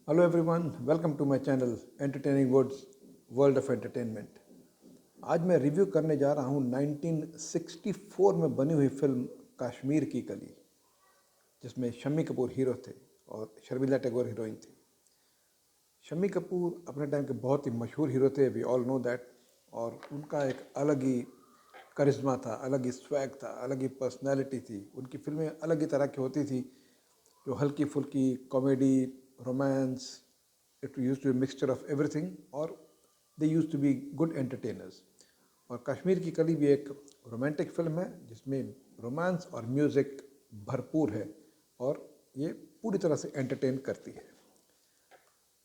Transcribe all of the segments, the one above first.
Hello everyone, welcome to my channel entertaining words world of entertainment. आज मैं review करने जा रहा हूँ 1964 में बनी हुई फिल्म कश्मीर की कली, जिसमें शम्मी कपूर हीरो थे और शर्मिला टैगोर हीरोइन थी। शम्मी कपूर अपने टाइम के बहुत ही मशहूर हीरो थे, वी ऑल नो दैट। और उनका एक अलग ही करिश्मा था, अलग ही स्वैग था, अलग ही पर्सनैलिटी थी। उनकी फिल्में अलग ही तरह की होती थी, जो हल्की फुल्की comedy, romance, it used to be mixture of everything, और they used to be good entertainers. और कश्मीर की कली भी एक रोमांटिक फिल्म है जिसमें रोमांस और म्यूज़िक भरपूर है, और ये पूरी तरह से एंटरटेन करती है।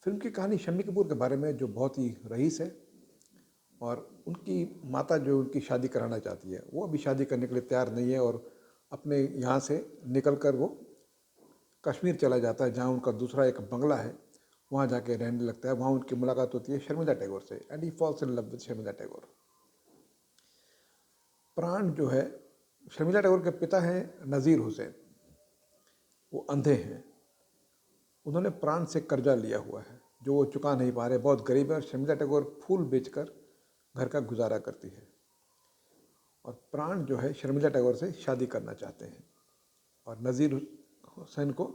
फिल्म की कहानी शम्मी कपूर के बारे में, जो बहुत ही रईस है, और उनकी माता जो उनकी शादी कराना चाहती है, वो अभी शादी करने के लिए तैयार नहीं है, और अपने यहाँ से निकल कर वो कश्मीर चला जाता है, जहाँ उनका दूसरा एक बंगला है। वहाँ जाके रहने लगता है। वहाँ उनकी मुलाकात होती है शर्मिला टैगोर से, and he falls in love with Sharmila Tagore. प्राण जो है, शर्मिला टैगोर के पिता हैं नज़ीर हुसैन। वो अंधे हैं। उन्होंने प्राण से कर्जा लिया हुआ है जो वो चुका नहीं पा रहे, बहुत गरीब है। और शर्मिला टैगोर फूल बेचकर घर का गुजारा करती है। और प्राण जो है शर्मिला टैगोर से शादी करना चाहते हैं, और नज़ीर हुसैन को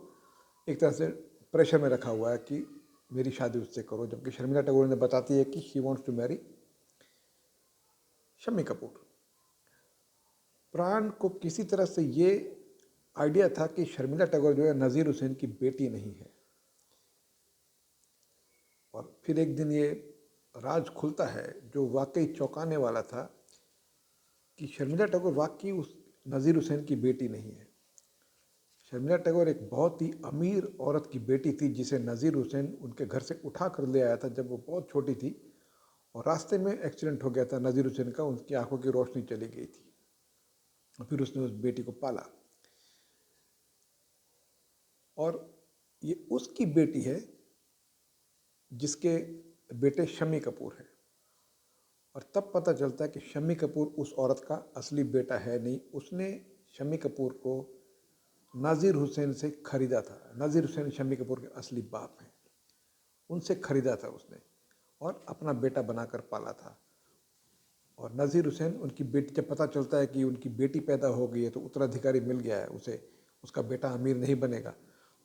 एक तरह से प्रेशर में रखा हुआ है कि मेरी शादी उससे करो, जबकि शर्मिला टैगोर ने बताती है कि she wants to marry Shammi Kapoor. Pran को किसी तरह से ये आइडिया था कि शर्मिला टैगोर जो है नज़ीर हुसैन की बेटी नहीं है। और फिर एक दिन ये राज खुलता है जो वाकई चौंकाने वाला था, कि शर्मिला टैगोर वाकई उस नज़ीर हुसैन की बेटी नहीं है। शर्मिला टैगोर एक बहुत ही अमीर औरत की बेटी थी, जिसे नज़ीर हुसैन उनके घर से उठा कर ले आया था जब वो बहुत छोटी थी, और रास्ते में एक्सीडेंट हो गया था नज़ीर हुसैन का, उनकी आंखों की रोशनी चली गई थी, और फिर उसने उस बेटी को पाला। और ये उसकी बेटी है जिसके बेटे शम्मी कपूर हैं। और तब पता चलता है कि शम्मी कपूर उस औरत का असली बेटा है नहीं। उसने शम्मी कपूर को नाज़िर हुसैन से खरीदा था। नाज़िर हुसैन शम्मी कपूर के असली बाप हैं। उनसे खरीदा था उसने, और अपना बेटा बनाकर पाला था। और नज़ीर हुसैन उनकी बेटी, जब पता चलता है कि उनकी बेटी पैदा हो गई है, तो उत्तराधिकारी मिल गया है उसे, उसका बेटा अमीर नहीं बनेगा,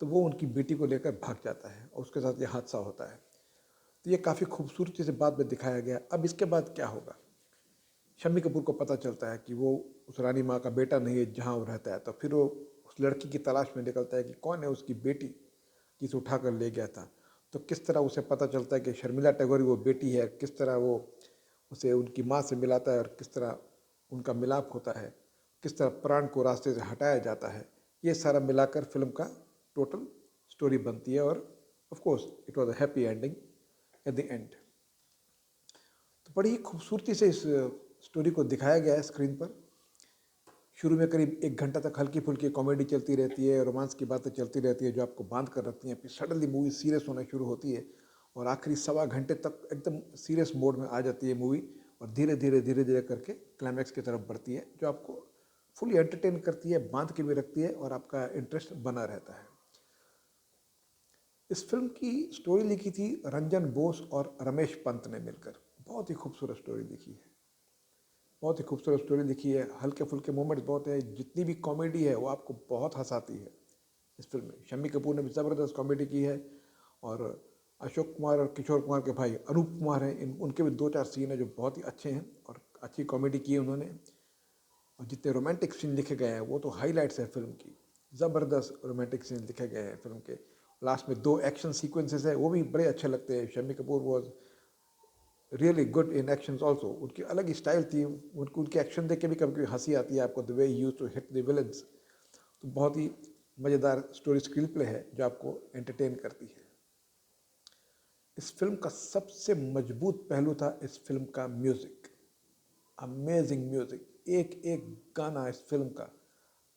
तो वो उनकी बेटी को लेकर भाग जाता है, और उसके साथ ये हादसा होता है। तो ये काफ़ी खूबसूरती से बाद में दिखाया गया। अब इसके बाद क्या होगा, शम्मी कपूर को पता चलता है कि वो उस रानी माँ का बेटा नहीं है जहाँ वो रहता है। तो फिर वो उस लड़की की तलाश में निकलता है कि कौन है उसकी बेटी जिसे उठा कर ले गया था। तो किस तरह उसे पता चलता है कि शर्मिला टैगोर वो बेटी है, किस तरह वो उसे उनकी माँ से मिलाता है, और किस तरह उनका मिलाप होता है, किस तरह प्राण को रास्ते से हटाया जाता है। ये सारा मिलाकर फिल्म का टोटल स्टोरी बनती है, और of course it was a happy ending at the end. तो बड़ी ही खूबसूरती से इस स्टोरी को दिखाया गया है स्क्रीन पर। शुरू में करीब 1 घंटा तक हल्की फुल्की कॉमेडी चलती रहती है, रोमांस की बातें चलती रहती है जो आपको बांध कर रखती हैं। फिर सडनली मूवी सीरियस होना शुरू होती है, और आखिरी 1.25 घंटे तक एकदम सीरियस मोड में आ जाती है मूवी, और धीरे धीरे धीरे धीरे करके क्लाइमैक्स की तरफ बढ़ती है, जो आपको फुली एंटरटेन करती है, बांध के भी रखती है, और आपका इंटरेस्ट बना रहता है। इस फिल्म की स्टोरी लिखी थी रंजन बोस और रमेश पंत ने मिलकर। बहुत ही खूबसूरत स्टोरी लिखी है, बहुत ही खूबसूरत स्टोरी लिखी है। हल्के फुल्के मोमेंट्स बहुत है, जितनी भी कॉमेडी है वो आपको बहुत हंसाती है। इस फिल्म में शम्मी कपूर ने भी ज़बरदस्त कॉमेडी की है, और अशोक कुमार और किशोर कुमार के भाई अनूप कुमार हैं, इन उनके भी 2-4 सीन हैं जो बहुत ही अच्छे हैं, और अच्छी कॉमेडी की है उन्होंने। और जितने रोमांटिक सीन लिखे गए हैं वो तो हाईलाइट्स है फिल्म की। ज़बरदस्त रोमांटिक सीन लिखे गए हैं फिल्म के। लास्ट में 2 एक्शन सीक्वेंसेस है, वो भी बड़े अच्छे लगते हैं। Shammi Kapoor was really good in actions also. उनकी अलग ही स्टाइल थी, उनको उनके एक्शन देख के भी कभी कभी हंसी आती है आपको, the way use to hit the villains. तो बहुत ही मज़ेदार स्टोरी स्क्रीन प्ले है जो आपको एंटरटेन करती है। इस फिल्म का सबसे मजबूत पहलू था इस फिल्म का म्यूज़िक। अमेजिंग म्यूज़िक, एक एक गाना इस फिल्म का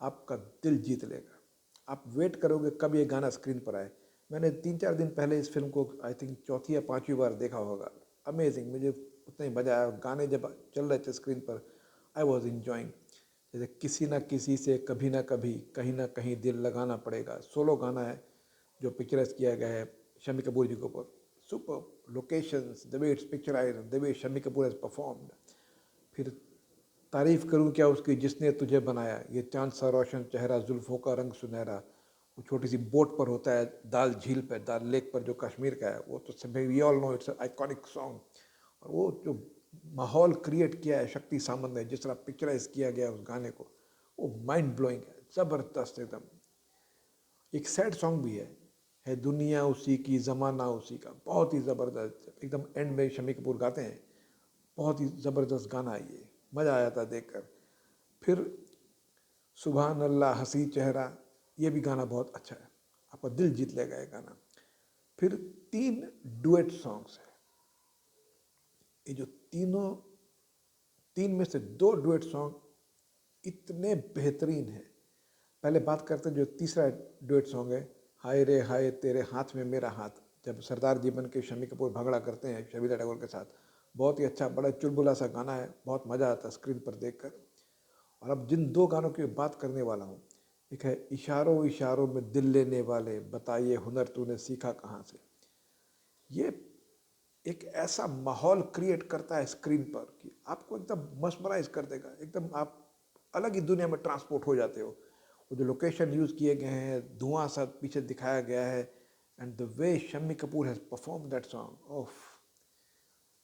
आपका दिल जीत लेगा। आप वेट करोगे कब ये गाना स्क्रीन पर आए। मैंने 3-4 दिन पहले इस फिल्म को आई थिंक चौथी या पांचवी बार देखा होगा। अमेजिंग, मुझे उतना ही मज़ा आया। गाने जब चल रहे थे स्क्रीन पर, आई वॉज इंजॉइंग। जैसे किसी ना किसी से कभी ना कभी, कहीं ना कहीं दिल लगाना पड़ेगा, सोलो गाना है जो पिक्चराइज किया गया है शम्मी कपूर जी के ऊपर. Super locations, the way it's picturised, the way Shammi Kapoor has performed. फिर तारीफ करूं क्या उसकी जिसने तुझे बनाया, ये चांद सा रोशन चेहरा, जुल्फों का रंग सुनहरा. वो छोटी सी बोट पर होता है दाल झील पर, दाल लेक पर, जो कश्मीर का है. वो तो सब we all know it's iconic song. और वो जो माहौल क्रिएट किया है शक्ति सामंत ने, जिस तरह पिक्चराइज किया गया उस गाने को, वो माइंड ब्लोइंग है, ज़बरदस्त एकदम. एक सैड सॉन्ग भी है दुनिया उसी की ज़माना उसी का, बहुत ही ज़बरदस्त. एकदम एंड में शम्मी कपूर गाते हैं, बहुत ही ज़बरदस्त गाना है ये, मज़ा आया था देखकर. फिर सुभान अल्लाह हसी चेहरा, ये भी गाना बहुत अच्छा है, आपका दिल जीत लेगा ये गाना. फिर 3 डुएट सॉन्ग्स हैं. ये जो तीन में से 2 डुएट सॉन्ग इतने बेहतरीन हैं. पहले बात करते हैं जो तीसरा डुएट सॉन्ग है, हाय रे हाय तेरे हाथ में मेरा हाथ. जब सरदार जी बन के शम्मी कपूर भंगड़ा करते हैं शर्मिला टैगोर के साथ, बहुत ही अच्छा, बड़ा चुलबुला सा गाना है, बहुत मज़ा आता है स्क्रीन पर देखकर. और अब जिन 2 गानों की बात करने वाला हूँ, एक है इशारों इशारों में दिल लेने वाले, बताइए हुनर तूने सीखा कहाँ से. ये एक ऐसा माहौल क्रिएट करता है स्क्रीन पर कि आपको एकदम मस्मराइज कर देगा, एकदम आप अलग ही दुनिया में ट्रांसपोर्ट हो जाते हो. वो जो लोकेशन यूज़ किए गए हैं, धुआं सा पीछे दिखाया गया है, and the way Shammi Kapoor has perform that song, of.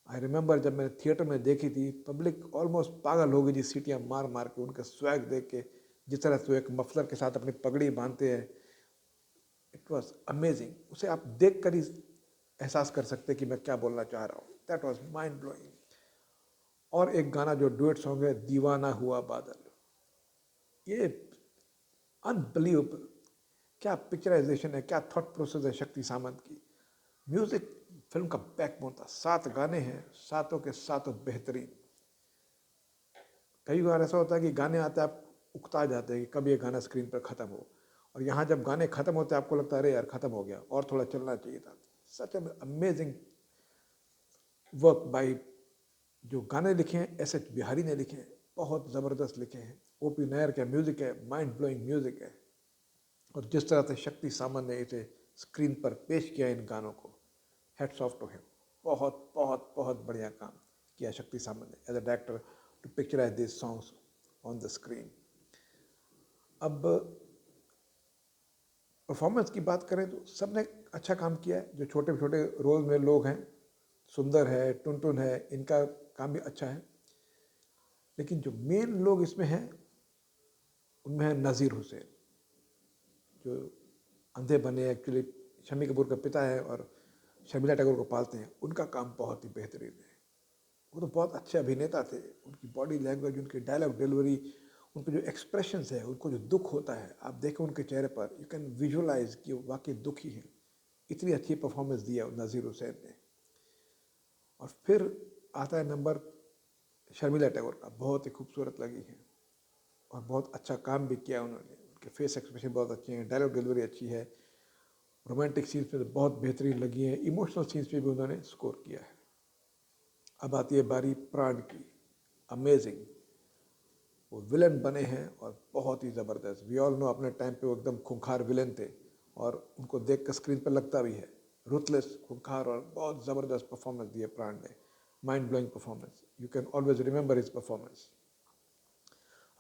I remember जब मैंने थिएटर में देखी थी, पब्लिक ऑलमोस्ट पागल हो गई थी सीटियाँ मार मार के उनका स्वैग देख के, जिस तरह से वो एक मफलर के साथ अपनी पगड़ी बांधते हैं. It was amazing. उसे आप देख कर ही एहसास कर सकते कि मैं क्या बोलना चाह रहा हूँ. That was mind blowing. और एक गाना जो डुएट सॉन्ग है, दीवाना हुआ बादल, ये अनबिलीवेबल. क्या पिक्चराइजेशन है, क्या थॉट प्रोसेस है शक्ति सामंत की. म्यूजिक फिल्म का बैकबोन था. 7 गाने हैं, सातों के सातों बेहतरीन. कई बार ऐसा होता है कि गाने आते हैं आप उकता जाते हैं कि कब ये गाना स्क्रीन पर ख़त्म हो, और यहाँ जब गाने ख़त्म होते हैं आपको लगता है अरे यार ख़त्म हो गया और थोड़ा चलना चाहिए था. Such an amazing work by, जो गाने लिखे हैं एस एच बिहारी ने लिखे हैं, बहुत ज़बरदस्त लिखे हैं. ओ पी नायर का म्यूज़िक है, माइंड ब्लोइंग म्यूज़िक है. और जिस तरह से शक्ति सामंत ने इसे स्क्रीन पर पेश किया इन गानों को, हेड्स ऑफ टू हिम. बहुत बहुत बहुत बढ़िया काम किया शक्ति सामंत ने as a director to picturise this songs on the screen. अब परफॉर्मेंस की बात करें तो सब ने अच्छा काम किया है. जो छोटे छोटे रोल में लोग हैं, सुंदर है, टुनटुन है, इनका काम भी अच्छा है. लेकिन जो मेन लोग इसमें हैं उनमें है नज़ीर हुसैन, जो अंधे बने, एक्चुअली शम्मी कपूर का पिता है और शर्मिला टैगोर को पालते हैं. उनका काम बहुत ही बेहतरीन है. वो तो बहुत अच्छे अभिनेता थे. उनकी बॉडी लैंग्वेज, उनकी डायलॉग डिलीवरी, उनके जो एक्सप्रेशंस है, उनको जो दुख होता है आप देखें उनके चेहरे पर, यू कैन विजुअलाइज कि वो वाकई दुखी हैं. इतनी अच्छी परफॉर्मेंस दी है नज़ीर हुसैन ने. और फिर आता है नंबर शर्मिला टैगोर का, बहुत ही खूबसूरत लगी है और बहुत अच्छा काम भी किया उन्होंने. उनके फेस एक्सप्रेशन बहुत अच्छे हैं, डायलॉग डिलीवरी अच्छी है, रोमांटिक सीन्स में तो बहुत बेहतरीन लगी है, इमोशनल सीन्स पे भी उन्होंने स्कोर किया है. अब आती है बारी प्राण की. अमेजिंग. वो विलन बने हैं और बहुत ही ज़बरदस्त. वी ऑल नो अपने टाइम पे वो एकदम खूंखार विलन थे और उनको देख कर स्क्रीन पर लगता भी है रुथलेस, खूंखार, और बहुत ज़बरदस्त परफॉर्मेंस दी है प्राण ने. Mind blowing performance. You can always remember his performance.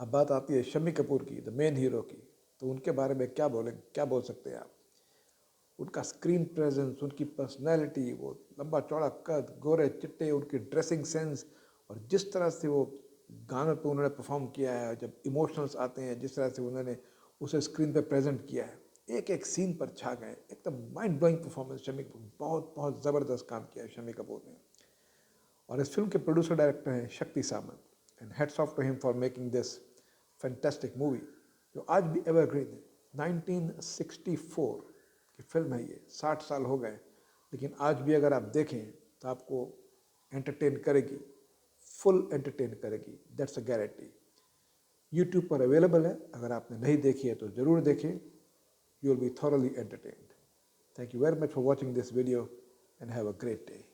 अब बात आती है शम्मी कपूर की, द मेन हीरो की. तो उनके बारे में क्या बोल सकते हैं आप. उनका स्क्रीन प्रेजेंस, उनकी पर्सनैलिटी, वो लंबा चौड़ा कद, गोरे चिट्टे, उनकी ड्रेसिंग सेंस, और जिस तरह से वो गानों पे उन्होंने परफॉर्म किया है, जब इमोशनल्स आते हैं जिस तरह से उन्होंने उसे स्क्रीन पे प्रेजेंट किया है, एक एक सीन पर छा गए. एकदम mind blowing performance Shammi Kapoor. बहुत बहुत ज़बरदस्त काम किया है शम्मी कपूर ने. और इस फिल्म के प्रोड्यूसर डायरेक्टर हैं Shakti Samanta, and hats off to him for making this fantastic movie, जो आज भी एवरग्रीन है. 1964 की फिल्म है ये, 60 साल हो गए, लेकिन आज भी अगर आप देखें तो आपको एंटरटेन करेगी, फुल एंटरटेन करेगी. That's a guarantee. यूट्यूब पर अवेलेबल है, अगर आपने नहीं देखी है तो ज़रूर देखें. You will be thoroughly entertained. Thank you very much for watching this video and have a great day.